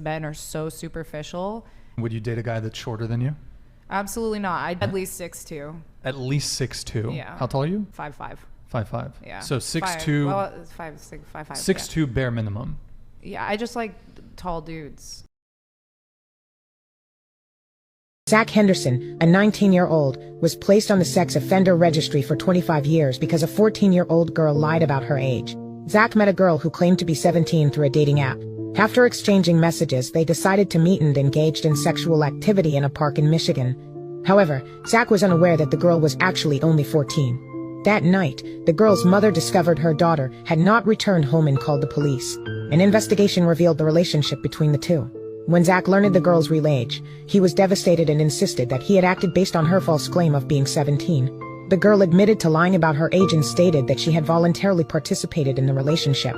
Men are so superficial. Would you date a guy that's shorter than you? Absolutely not. I'd at least 6'2". At least 6'2". Yeah. How tall are you? 5'5". 5'5". Yeah. So 6'2". Well, 5'6", 5'5". 6'2" bare minimum. Yeah, I just like tall dudes. Zach Henderson, a 19-year-old, was placed on the sex offender registry for 25 years because a 14-year-old girl lied about her age. Zach met a girl who claimed to be 17 through a dating app. After exchanging messages, they decided to meet and engaged in sexual activity in a park in Michigan. However, Zach was unaware that the girl was actually only 14. That night, the girl's mother discovered her daughter had not returned home and called the police. An investigation revealed the relationship between the two. When Zach learned the girl's real age, he was devastated and insisted that he had acted based on her false claim of being 17. The girl admitted to lying about her age and stated that she had voluntarily participated in the relationship.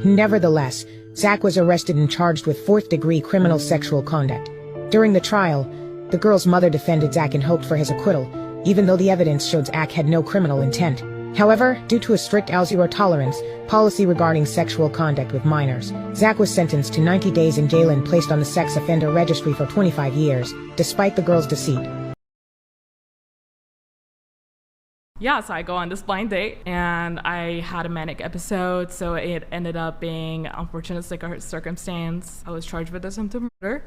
Nevertheless, Zach was arrested and charged with fourth-degree criminal sexual conduct. During the trial, the girl's mother defended Zach and hoped for his acquittal, even though the evidence showed Zach had no criminal intent. However, due to a strict zero tolerance policy regarding sexual conduct with minors, Zach was sentenced to 90 days in jail and placed on the sex offender registry for 25 years, despite the girl's deceit. Yeah, so I go on this blind date and I had a manic episode, so it ended up being unfortunate circumstance. I was charged with attempted murder.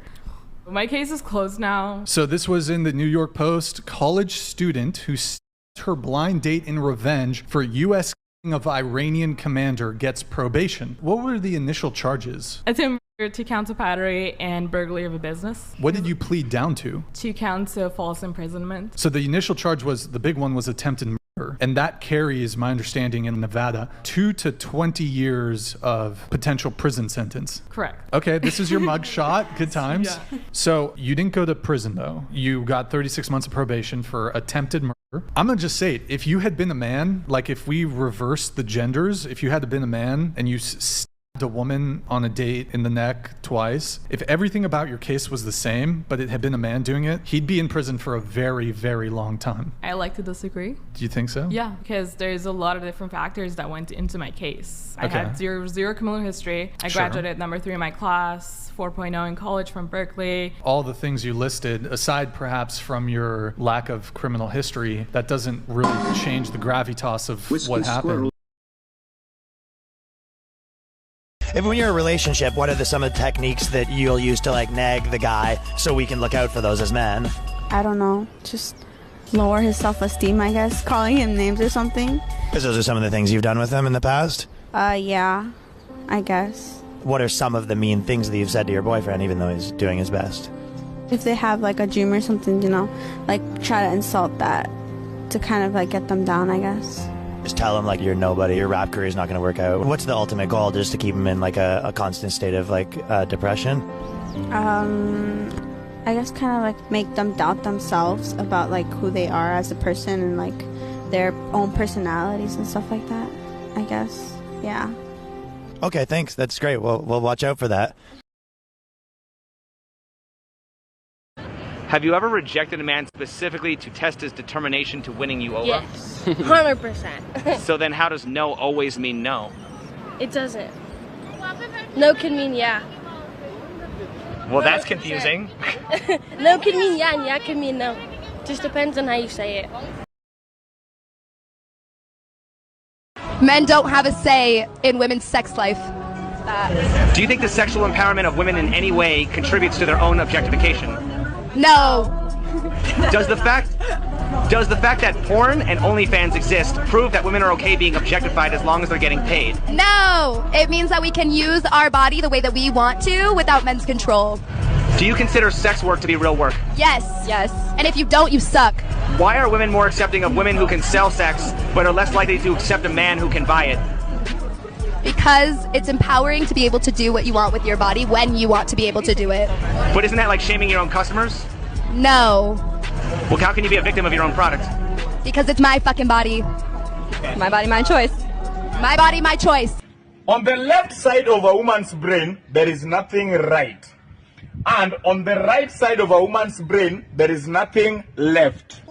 My case is closed now. So this was in the New York Post. College student who stabbed her blind date in revenge for U.S. of Iranian commander gets probation. What were the initial charges? Attempted murder, 2 counts of battery, and burglary of a business. What did you plead down to? 2 counts of false imprisonment. So the initial charge was, the big one was attempted murder. And that carries, my understanding in Nevada, 2 to 20 years of potential prison sentence. Correct. Okay, this is your mug shot. Good times. Yeah. So you didn't go to prison though. You got 36 months of probation for attempted murder. I'm gonna just say it. If you had been a man, like if we reversed the genders, if you had been a man and you stabbed a woman on a date in the neck twice, if everything about your case was the same, but it had been a man doing it, he'd be in prison for a very, very long time. I like to disagree. Do you think so? Yeah, because there's a lot of different factors that went into my case. I had zero criminal history. I graduated number 3 in my class, 4.0 in college from Berkeley. All the things you listed, aside perhaps from your lack of criminal history, that doesn't really change the gravitas of what happened. If when you're in a relationship, what are some of the techniques that you'll use to like nag the guy so we can look out for those as men? I don't know, just lower his self-esteem, I guess, calling him names or something. Because those are some of the things you've done with him in the past? Yeah, I guess. What are some of the mean things that you've said to your boyfriend, even though he's doing his best? If they have like a dream or something, you know, like try to insult that to kind of like get them down, I guess. Just tell him like you're nobody, your rap career is not going to work out. What's the ultimate goal? Just to keep him in like a constant state of like depression? I guess kind of like make them doubt themselves about like who they are as a person and like their own personalities and stuff like that, I guess. Yeah. Okay, thanks. That's great. We'll watch out for that. Have you ever rejected a man specifically to test his determination to winning you over? Yes, 100%. So then how does no always mean no? It doesn't. No can mean yeah. Well, that's confusing. No can mean yeah, and yeah can mean no. Just depends on how you say it. Men don't have a say in women's sex life. Do you think the sexual empowerment of women in any way contributes to their own objectification? No. Does the fact that porn and OnlyFans exist prove that women are okay being objectified as long as they're getting paid? No. It means that we can use our body the way that we want to without men's control. Do you consider sex work to be real work? Yes. Yes. And if you don't, you suck. Why are women more accepting of women who can sell sex, but are less likely to accept a man who can buy it? Because it's empowering to be able to do what you want with your body when you want to be able to do it. But isn't that like shaming your own customers? No. Well, how can you be a victim of your own product? Because it's my fucking body. My body, my choice. My body, my choice. On the left side of a woman's brain, there is nothing right. And on the right side of a woman's brain, there is nothing left.